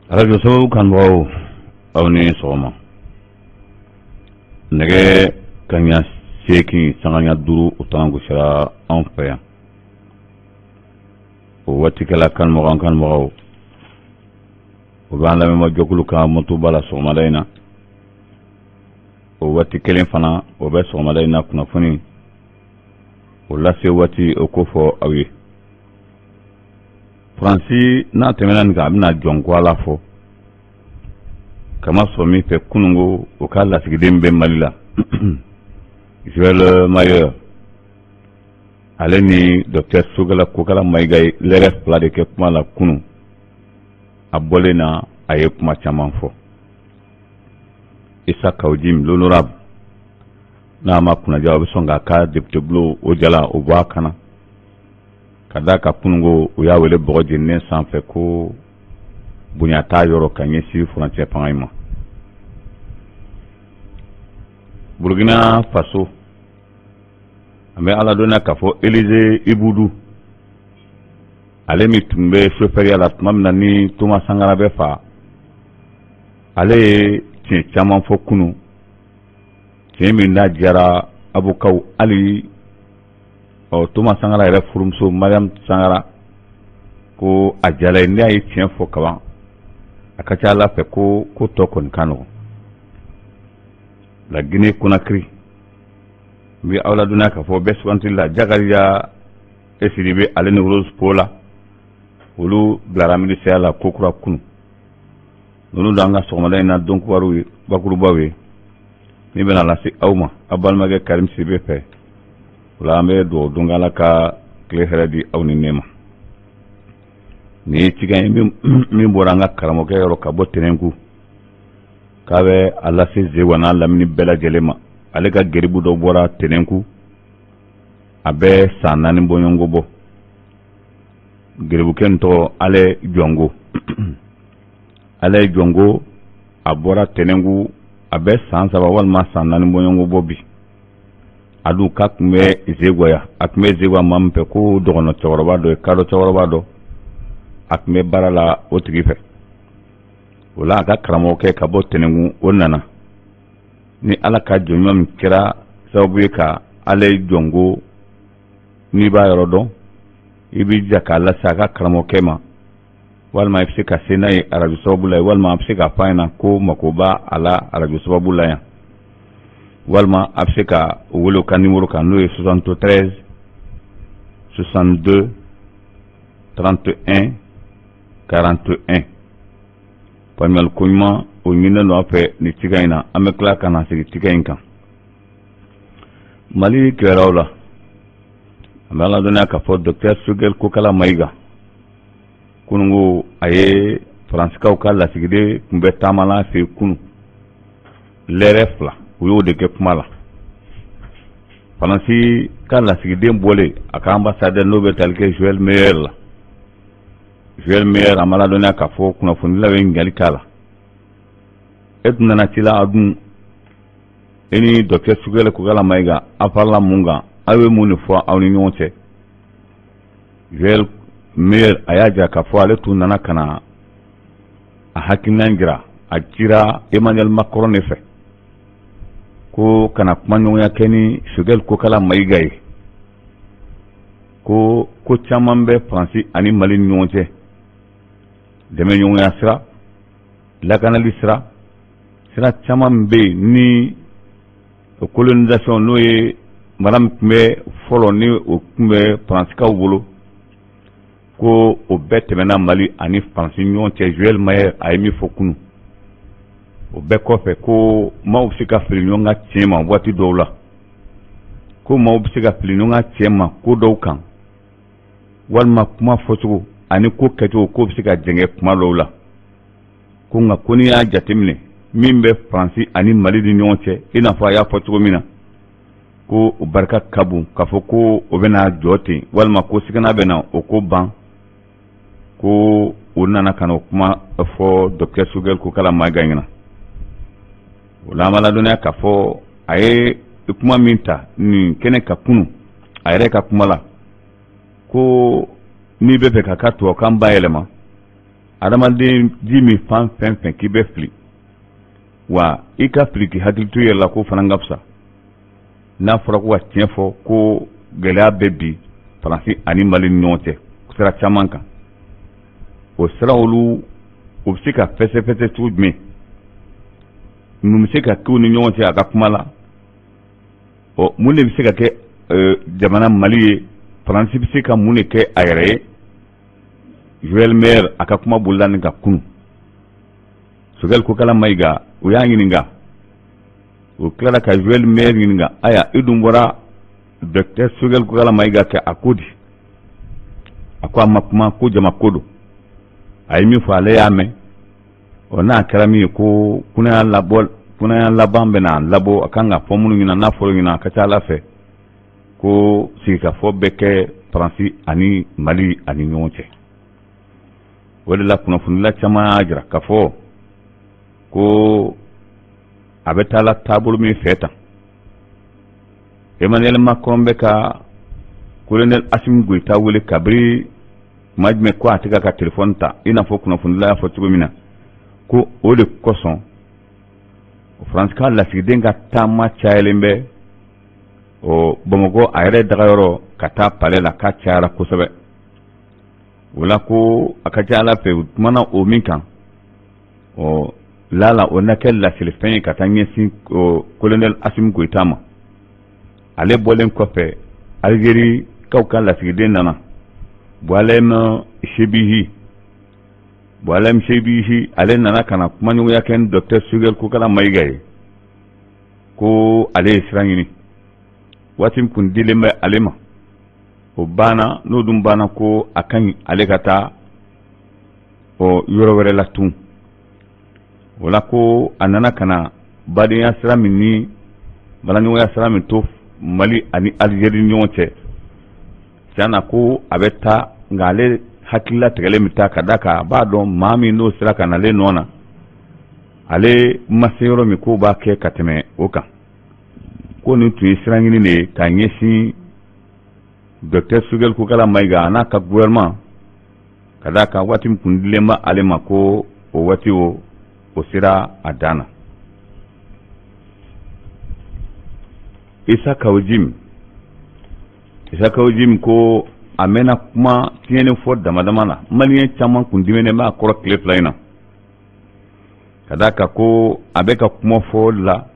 Radio Sababu kanbagaw aw ni sɔgɔma nɛgɛ kaɲa 8 sanga 5 o t'an gosira anw fɛ yan o watikɛla kanbagaw o b'an lamɛnma jɔkulu kan motoba la sɔgɔmada in na o waati kelen fana o bɛ sɔgɔmada in na kunnafoni o lase waati o ko fɔ aw ye Faransi n'a tɛmɛna nin kan a bɛna jɔnko ala fɔ kama sɔrɔ min fɛ kunungo o ka lasigiden bɛ Mali la Joël Mayer ale ni Dr Sogala Kokala Mayiga ye lɛrɛ fila de kɛ kuma la kunun a bɔlen na a ye kuma caman fɔ Isa Kawjim l'honorable n'a ma kunnaja o bɛ sɔn k'a ka député bulon o jala o bɔ a kana ka da ka kunungo o y'a wele bɔgɔ jeninen sanfɛ ko bonya t'a yɔrɔ ka ɲɛsin furancɛ fanga in ma Burkina Faso an bɛ ala dɔnna k'a fɔ Élisée Iboudu ale min tun bɛ chauffeur la tuma min na ni Thomas Sankara bɛ fa ale ye tiɲɛ caman fɔ kunun tiɲɛ min n'a diyara avocat hali Thomas Sankara yɛrɛ furumuso Mariam Sankara ko a jala ye n'a ye tiɲɛ fɔ kaban a ka ca Ala fɛ ko tɔ kɔni ka nɔgɔn la Guinée Conakry n bɛ aw ladɔnniya k'a fɔ bɛɛ sugantili la Jakariya Sidibe ale ni Rose Pola olu bilara minisɛya la ko kura kunun ninnu de an ka sɔgɔmada in na dɔnkubaruw ye bakurubaw ye min bɛna lase aw ma a balimakɛ Karim Sidibe fɛ o la an bɛ dugawu don Ala ka tile hɛrɛ di aw ni ne ma nin ye cikan ye min bɔra an ka karamɔgɔkɛ yɔrɔ ka bɔ Tɛnɛnku k'a bɛ a lase Zewa n'a lamini bɛɛ lajɛlen ma ale ka geribu dɔ bɔra Tɛnɛnku a bɛ san 4 bɔɲɔngo bɔ geribukɛ in tɔgɔ Ale Jɔngo Ale Jɔngo a bɔra Tɛnɛnku a bɛ san 3 walima san 4 bɔɲɔngo bɔ bi a dun k'a tun bɛ Zegwa ya a tun bɛ Zegwa maa min fɛ ko dɔgɔnɔ cɛkɔrɔba dɔ ye kadɔ cɛkɔrɔba dɔ a tun bɛ baara la o tigi fɛ o la a ka karamɔgɔkɛ ka bɔ Tɛnɛnku o nana ni Ala ka jɔnɲuman min kɛra sababu ye ka Ale Jɔngo n'i b'a yɔrɔ dɔn i b'i ja k'a lase a ka karamɔgɔkɛ ma walima i bɛ se ka se n'a ye arajo sababu la walima a bɛ se k'a fɔ a ɲɛna ko mako b'a a la arajo sababu la yan walima a bɛ se ka o wele o ka numéro kan n'o ye 73 62 31 41 faamuyali ko ɲuman o ɲininen don a fɛ nin cikan in na an bɛ tila ka na sigi cikan in kan Mali kibaruyaw la an bɛ ala dɔnniya k'a fɔ Dr Sogɛl Kokala Mayiga kunungo a ye Faransikaw ka lasigiden tun bɛ taama la fɛ kunun lɛrɛ fila u y'o de kɛ kuma la Faransi ka lasigiden bɔlen a ka ambassadeur n'o bɛ tali kɛ Joël Meyer la Joël Meyer an bɛ ala dɔnniya k'a fɔ kunnafonidilaw ye ɲininkali k'a la e tun nana ci la a dun e ni Dr Sogɛl Kokala Mayiga a farala mun kan aw ye mun de fɔ aw ni ɲɔgɔn cɛ Joël Meyer a y'a jira k'a fɔ ale tun nana ka na a hakilina jira a cira Emmanuel Macron de fɛ ko kana kuma ɲɔgɔnya kɛ ni Sogɛl Kokala Mayiga ye ko caman bɛ Faransi ani Mali ni ɲɔgɔn cɛ dɛmɛ ɲɔgɔnya sira lakanali sira caman bɛ yen ni colonisation n'o ye mara min tun bɛ fɔlɔ ni o tun bɛ Faransikaw bolo ko o bɛɛ tɛmɛna Mali ani Faransi ɲɔgɔn cɛ Joël Meyer a ye min fɔ kunun o bɛɛ kɔfɛ ko maaw bɛ se ka fili ɲɔgɔn ka tiɲɛ ma waati dɔw la ko maaw bɛ se ka fili ɲɔgɔn ka tiɲɛ ma ko dɔw kan walima kuma fɔcogo ani ko kɛcogo ko bɛ se ka jɛngɛ kuma dɔw la ko nka ko n'i y'a jateminɛ min bɛ Faransi ani Mali ni ɲɔgɔn cɛ i n'a fɔ a y'a fɔ cogo min na ko o barika ka bon k'a fɔ ko o bɛna jɔ ten walima ko sigana bɛ na o ko ban ko o nana ka na o kuma fɔ Dr Sogɛl Kokala Mayiga ɲɛna o la an b'a ladɔnniya k'a fɔ a ye kuma min ta nin kɛnɛ ka kunun a yɛrɛ ka kuma la ko n'i bɛ fɛ ka tubabukan bayɛlɛma adamaden ji min fan fɛn fɛn k'i bɛ fili wa i ka fili k'i hakili to yɛrɛ la ko fana ka fisa n'a fɔra ko ka tiɲɛ fɔ ko gɛlɛya bɛ bi Faransi ani Mali ni ɲɔgɔn cɛ sira caman kan o sira olu o bɛ se ka fɛsɛfɛsɛ cogo jumɛn mun bɛ se ka k'u ni ɲɔgɔn cɛ a ka kuma la mun de bɛ se ka kɛ jamana Mali ye Faransi bɛ se ka mun de kɛ a yɛrɛ ye Joël Meyer a ka kuma bolila nin ka kunu Sogɛl Kokala Mayiga o y'a ɲininka o tilara ka Joël Meyer ɲininka aya i dun bɔra Docteur Sogɛl Kokala Mayiga kɛ a ko di a ko a ma kuma ko jama ko don a ye min fɔ ale y'a mɛn n'a kɛra min ye ko kunaya laban bɛna labɔ a kan ka fɔ minnu ɲɛna n'a fɔra ɲɛna a ka ca Ala fɛ ko sigikafɔ bɛ kɛ Faransi ani Mali ani ɲɔgɔn cɛ o de la kunnafonidila caman y'a jira k'a fɔ ko a bɛ taa la taabolo min fɛ tan Emmanuel Macron bɛ ka colonel Assimi Goïta wele kabiri tuma jumɛn ko a tɛ ka telefɔni ta i n'a fɔ kunnafonidila y'a fɔ cogo min na ko o de kosɔn Faransi ka lasigiden ka taama cayalen bɛ Bamakɔ a yɛrɛ dagayɔrɔ ka taa palais la k'a cayara kosɛbɛ o la ko a ka ca Ala fɛ u kumana o min kan lala o na kɛ lasilifɛn ye ka taa ɲɛsin colonel Assimi Goïta ma ale bɔlen kɔfɛ Algérie kaw ka lasigiden nana Boualem Chebihi ale nana ka na kumaɲɔgɔnya kɛ ni Docteur Sogɛl Kokala Mayiga ye ko ale ye sira ɲini waati min kun dilen bɛ ale ma o banna n'o dun banna ko a ka ɲi ale ka taa yɔrɔ wɛrɛ la tun o la ko a nana ka na badenya sira min ni balaɲɔgɔnya sira min to Mali ani Algérie ni ɲɔgɔn cɛ tiɲɛna ko a bɛ taa nka ale hakilila tigɛlen bɛ taa ka da kan a b'a dɔn maa min n'o sera ka na ale nɔ na ale ma se yɔrɔ min k'o b'a kɛ ka tɛmɛ o kan ko nin tun ye sira ɲini de ye ka ɲɛsin Docteur Sogɛl Kokala Mayiga a n'a ka gouvernement ka da kan waati min kun dilen bɛ ale ma ko o waati o sera a dan na Issa Kawojim ko a mɛnna kuma tiɲɛni fɔ damadama na maliyɛn caman kun diminen b'a kɔrɔ tile fila in na ka da kan ko a bɛ ka kuma fɔ la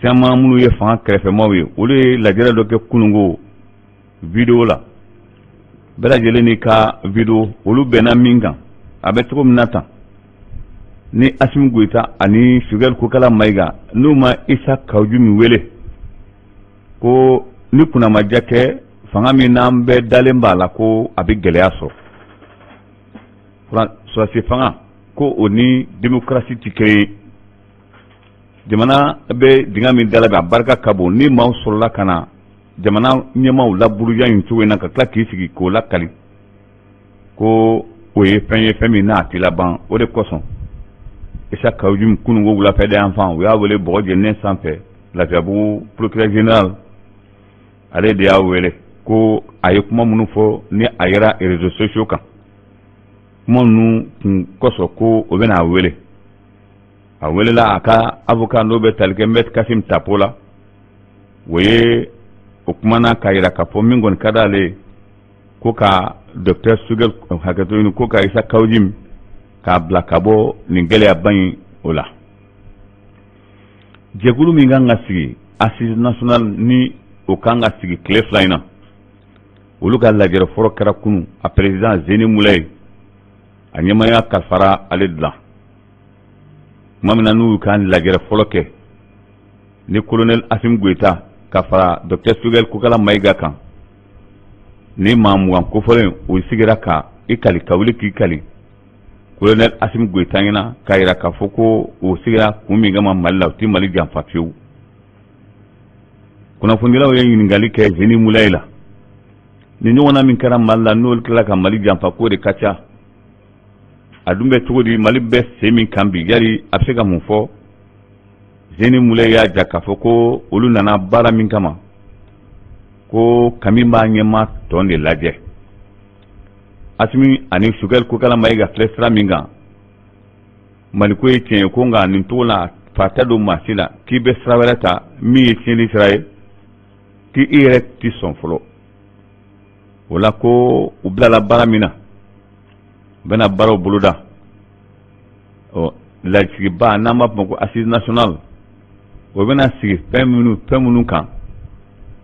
caman minnu ye fanga kɛrɛfɛmaw ye olu ye lajɛrɛ dɔ kɛ kununko video la bɛɛ lajɛlen n'i ka video olu bɛnna min kan a bɛ cogo min na tan ni Assimi Goïta ani Sogɛl Kokala Mayiga n'u ma Issa Kawojim wele ko ni kunnamadiya kɛ fanga min n'an bɛɛ dalen b'a la ko a bɛ gɛlɛya sɔrɔ sɔrɔdasi fanga ko o ni démocratie tɛ kelen ye jamana bɛ dingɛ min da la a barika ka bon ni maaw sɔrɔla ka na jamana ɲɛmaaw laburuja nin cogo in na ka tila k'i sigi k'o lakali ko o ye fɛn ye fɛn min n'a tɛ laban o de kosɔn Issa Kawojim kununko wulafɛ de yan fan u y'a wele bɔgɔ jeninen sanfɛ Lafiyabugu procureur général ale de y'a wele ko a ye kuma minnu fɔ ni a yɛrɛ réseaux sociaux kan kuma ninnu kun kosɔn ko o bɛna a wele a welela a ka avocat n'o bɛ tali kɛ Maître Kassim Tapo la o ye o kumana k'a yira k'a fɔ min kɔni ka d'ale ye ko ka Docteur Sogɛl hakɛto ɲini ko ka Issa Kawojim k'a bila ka bɔ nin gɛlɛyaba in o la jɛkulu min kan ka sigi assise nationale ni o kan ka sigi tile fila in na olu ka lajɛrɛ fɔlɔ kɛra kunu a président Zeni Mulaye a ɲɛmaaya kalifara ale de la tuma min na n'u y'u ka lajɛrɛ fɔlɔ kɛ ni colonel Assimi Goïta ka fara Docteur Sogɛl Kokala Mayiga kan ni maa mugan kofɔlen o sigira ka i kali ka wuli k'i kali colonel Assimi Goïta ɲɛna k'a yira k'a fɔ ko o sigira kun min kama Mali la u tɛ Mali janfa fiyewu kunnafonidilaw ye ɲininkali kɛ Zeni Mulaye la ni ɲɔgɔnna min kɛra Mali la n'olu tilala ka Mali janfa k'o de ka ca a dun bɛ cogo di Mali bɛ sen min kan bi yari a bɛ se ka mun fɔ Zeni Mulaye y'a ja k'a fɔ ko olu nana baara min kama ko Kami b'a ɲɛma tɔn de lajɛ Asimi ani Choguel Kokala Maïga Flesra Minga Malikwe tien konga nintola fatado masila ki be srawelata mi tien Israël ki irek ti son folo wala ko ubla la baramina bena baro buluda o la ba na map ko assise national o bena sigi pemunu kan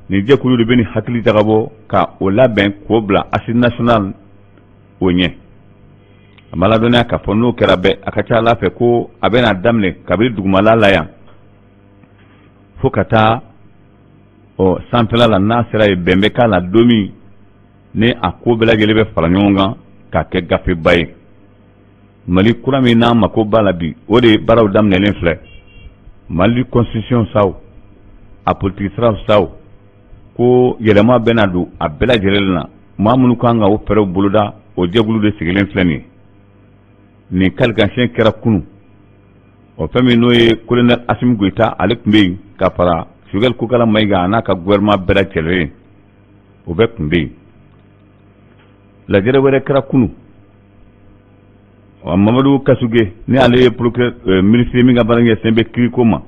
ni je kulu de beni hakili tagabo ka o laben ko bla assise national o nye amala dona ka fono kerabe akacha la fe ko abena damle kabiri dugumala la ya fokata o sampela la nasira e bembe kala domi ne akobela gelebe faranyonga ka ke gafe baye mali kurami na makoba la bi o de baraw damle len fle mali constitution saw a politique saw ko yelema benadu abela jelelna mamunu kanga o pere buluda o jegulu de sigilen fleni ni kalgansien kera kunu o fami noye colonel Asim Goita alek mbey ka para Choguel Kokala Maïga anaka gouvernement bela chelere o bek mbey la jere were kera kunu o Mamadou Kasuge ni ale procureur ministre mi ngabarange sembe kirikoma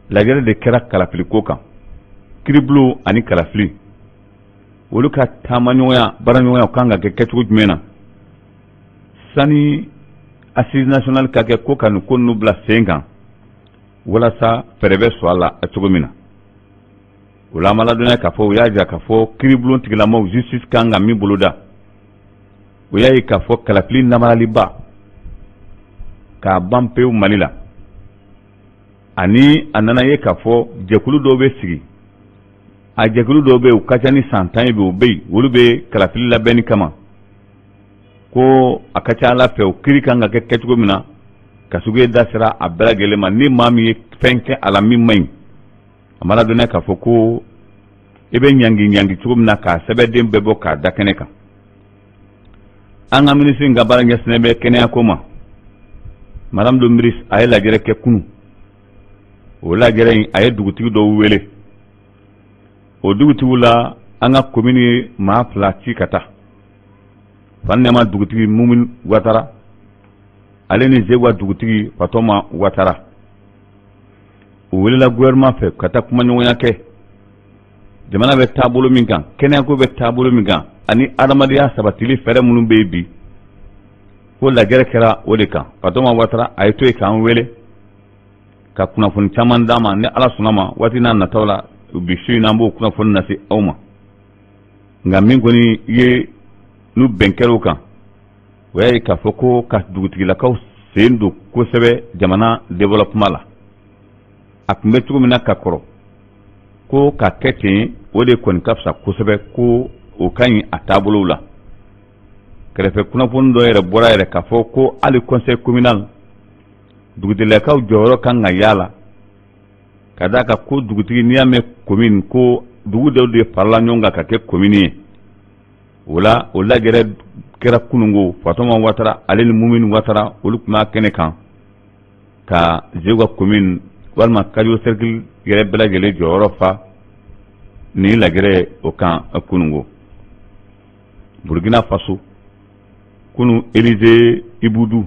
la jere de kera kalafili kokan kiriblu ani kalafili wolu ka tamanyoya baranyoya kanga ke ketu jumena sani assise national ka ke ko kan ko nubla senga wala sa perebe swala atugumina wala mala dona ka fo yaja ka fo kiriblu tigla mo justice kanga mi buluda uyayi ka fo kalafili namali ba ka bampe manila ani anana ye ka fo jekulu do be sigi a jekulu do be ukachani santan be obey wolu be kalafili labeni kama ko akacha la fe o kiri kanga ke ketugo mina kasuge dasira abela gelema ni mami fenke ala mi mai amala dona ka fo ko ebe nyangi tugo mina ka sebedem bebo ka dakene ka anga ministre ngabara ngesnebe kene akoma madame do miris ay la jere ke kunu o la jere ay duguti do wele o duguti wula anga commune ma plati kata fanema duguti mumin watara aleni zegwa duguti fatoma watara o wele la gouvernement fe kata kuma nyonya ke jamana be tabulu minkan kene ko be tabulu minkan ani adamadiya sabatili fere munun bebi ko la gere kera odeka fatoma watara ay to e kan wele ka kuna fun chaman dama ne ala sunama watina na tawla bishi na mbo kuna fun nasi awma ngamin goni ye nu benkero kan waye ka foko ka duguti la kaw sendo ko sebe jamana development la akme tugo mina ka koro ko ka kete wode kon kapsa ko sebe ko o kanyi atabulu la krefe kuna fun do yere bora yere ka foko ali conseil communal duguti la kaw joro kan ngayala kadaka ko duguti niame commune ko dugude de parla nyonga ka ke commune wala gere kera kunungo fatoma watara alil mumin watara ulukma kene kan ka jego commune walma kajo cercle gere bela gele joro fa ni la gere o kan kunungo Burkina Faso kunu Élysée Ibudu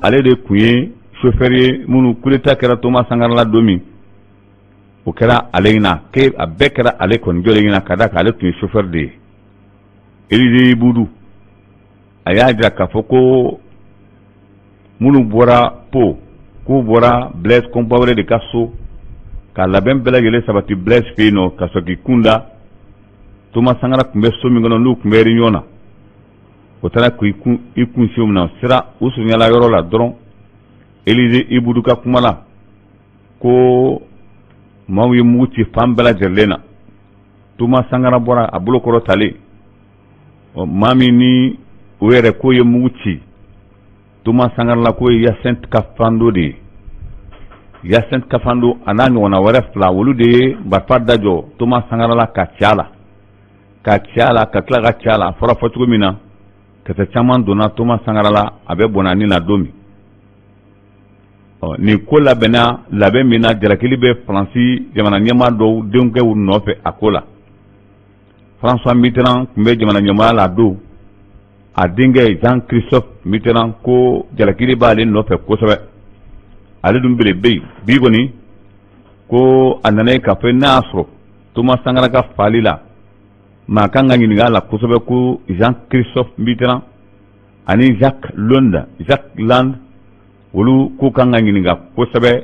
ale de kuye chauffeur munu kuleta kera Thomas Sankara la domi o kera alena ke abekera ale kon jolena kadaka ale tu chauffeur de Élysée Ibudu ayaja ka foko munu bora po ko bora Blaise Compaoré de Kasso ka labem bela gele sabati Blaise Fino kasoki kunda Thomas Sankara kumbe somi ngono lu kumbe rinyona o tara ku ikun siumna sira usunyala yoro la dron Élysée Ibudu ka kumala ko mawi muti pambela jerlena Thomas Sankara bora abulo koro tale o mami ni were ko ye muti Thomas Sankara la ko Hyacinthe Kafando de Hyacinthe Kafando anani wana were fla wolu de barfada jo Thomas Sankara la kachala kakla kachala fora fotugo mina kata chaman dona Thomas Sankara la abe bonani na domi ni ko labena labe mina jalakili be Franci jamana nyama do denke wu nofe akola François Mitterrand kun bɛ jamana ɲɛmɔgɔya la don a denkɛ Jean Christophe Mitterrand ko jalakili b'ale nɔfɛ kosɛbɛ ale dun bele bɛ yen bi kɔni ko a nana ye k'a fɔ n'a y'a sɔrɔ Thomas Sankara ka fali la maa kan ka ɲininka a la kosɛbɛ ko Jean Christophe Mitterrand ani Jacques Land olu ko kan ka ɲininka kosɛbɛ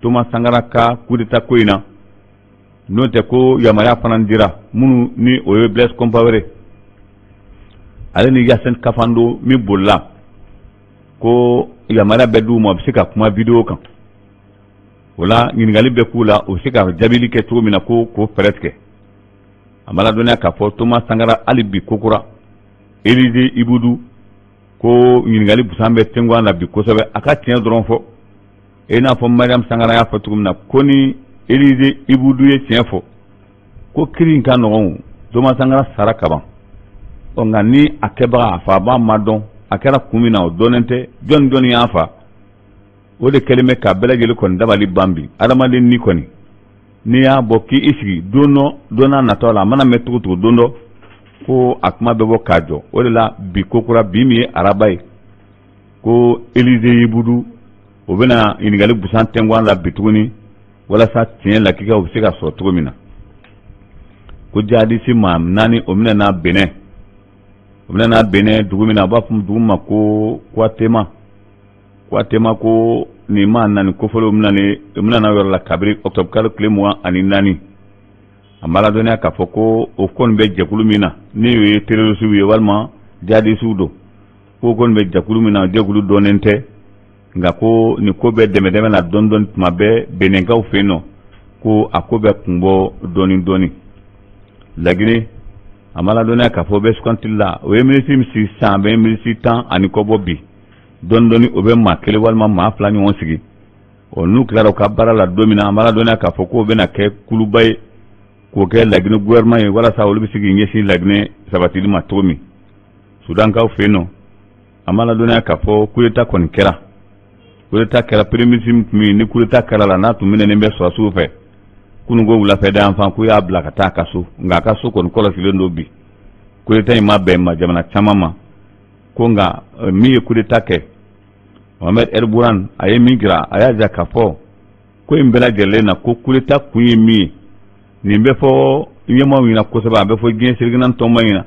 Thomas Sankara ka coup d'état ko in na n'o tɛ ko yamaruya fana dira minnu ni o ye Blaise Compaoré ale ni Yacine Kafando min bolila ko yamaruya bɛ d'u ma u bɛ se ka kuma video kan o la ɲininkali bɛ k'u la u bɛ se ka jaabili kɛ cogo min na ko k'o fɛɛrɛ tigɛ a ma ladɔnniya k'a fɔ Thomas Sankara hali bi kokura Élisée Ibudu ko ɲininkali busan bɛ tɛnkuwa la bi kosɛbɛ a ka tiɲɛ dɔrɔn fɔ i n'a fɔ Mariam Sankara y'a fɔ cogo min na ko ni Élisée Ibudu ye tiɲɛ fɔ ko kiiri in ka nɔgɔn Thomas Sankara sara kaban nka ni a kɛbaga a faaba ma dɔn a kɛra kun min na o dɔnnen tɛ jɔnni y'a fa o de kɛlen bɛ ka bɛɛ lajɛlen kɔni dabali ban bi adamaden ni kɔni n'i y'a bɔ k'i sigi don n'a natɔ la a mana mɛn cogo don dɔ ko a kuma bɛ bɔ k'a jɔ o de la bi kokura bi min ye araba ye ko Élisée Ibudu o bɛna ɲininkali busan tɛnkuwa la bi tuguni walasa tiɲɛ lakikaw bɛ se ka sɔrɔ cogo min na ko jihadisi maa 4 o bɛna n'a Benin dugu min na a b'a fɔ dugu ma ko Kouatema ko nin maa 4 kofɔlen o bɛna n'a yɔrɔ la kabiri octobre kalo tile 24 a ma ladɔnniya k'a fɔ ko o kɔni bɛ jɛkulu min na ni o ye terrorisiw ye walima jihadisiw don ko kɔni bɛ jɛkulu min na jɛkulu dɔnnen tɛ nka ko nin ko bɛ dɛmɛ na dɔɔni tuma bɛɛ Beninkaw fɛ yen nɔ ko a ko bɛ kun bɔ dɔɔni Laginɛ a ma ladɔnniya k'a fɔ o bɛ sugantili la o ye minisiri min sigi sisan a bɛ minisiri 10 ani kɔ bɔ bi dɔɔni o bɛ maa 1 walima maa 2 ɲɔgɔn sigi n'u tilara u ka baara la don min na a ma ladɔnniya k'a fɔ k'o bɛna kɛ kuluba ye k'o kɛ Laginɛ gouvernement ye walasa olu bɛ se k'i ɲɛsin Laginɛ sabatili ma cogo min Sudankaw fɛ yen nɔ a ma ladɔnniya k'a fɔ coup d'état kɔni kɛra coup d'état kɛra premier ministre min tun bɛ yen ni coup d'état kɛra la n'a tun minɛnen bɛ sɔrɔsiw fɛ kununko wulafɛ da yanfan ko y'a bila ka taa a ka so nka a ka so kɔni kɔlɔsilen don bi coup d'état in ma bɛn ma jamana caman ma ko nka min ye coup d'état kɛ Mohamed Erburan a ye min jira a y'a jira k'a fɔ ko in bɛɛ lajɛlen na ko coup d'état kun ye min ye nin bɛ fɔ ɲɛmaaw ɲɛna kosɛbɛ a bɛ fɔ diɲɛ sirigɛnna tɔnba ɲɛna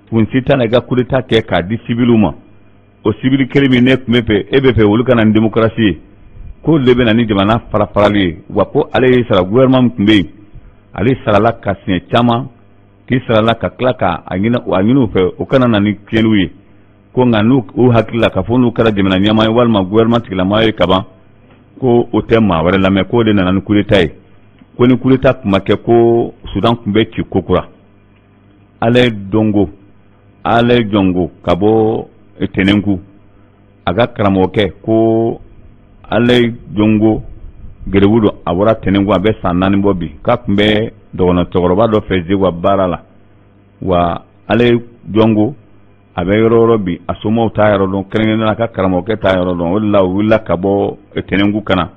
kun si t'a la i ka coup d'état kɛ k'a di civiliw ma o civil kelen min ne tun bɛ fɛ e bɛ fɛ olu ka na ni démocratie ye ko de bɛ na ni jamana farafarali ye wa ko ale ye sara gouvernement min tun bɛ yen ale sarala ka siɲɛ caman k'i sarala ka tila ka a ɲini u fɛ o kana na ni tiɲɛniw ye ko nka n'u hakili la k'a fɔ n'u kɛra jamana ɲɛmaa ye walima gouvernement tigilamɔgɔ ye kaban ko o tɛ maa wɛrɛ lamɛn k'o de nana ni coup d'état ye ko ni coup d'état tun ma kɛ ko Sudan tun bɛ ci kokura Ale Jongo ka bɔ Tenenku a ka karamɔgɔkɛ ko Ale Jongo Gerebudo a bɔra Tenenku a bɛ san 4 bɔ bi k'a tun bɛ dɔgɔnɔcɛkɔrɔba dɔ fɛ Zegwa baara la wa Ale Jongo a bɛ yɔrɔ bi a somɔgɔw t'a yɔrɔ dɔn kɛrɛnkɛrɛnnenya la a ka karamɔgɔkɛ t'a yɔrɔ dɔn o de la u wulila ka bɔ Tenenku ka na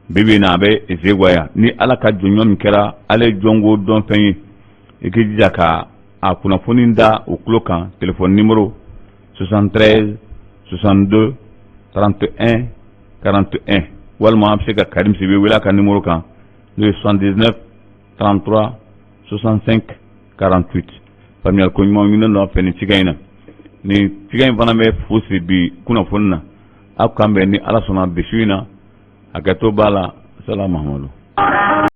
bibi na a bɛ Zegwa yan ni Ala ka jɔnjɔn min kɛra Ale Jongo dɔnfɛn ye i k'i jija ka a kunnafoni da o tulo kan téléphone numéro 73 62 31 41 walima a bɛ se ka Karim Sibi wele a ka numéro kan n'o ye 79 33 65 48 faamuyali ko ɲuman ɲini nɔ fɛ nin cikan in na nin cikan in fana bɛ fu siri bi kunnafoni na aw kan bɛn ni Ala sɔnna bi su in na hakɛto b'a la salamu Mahamadu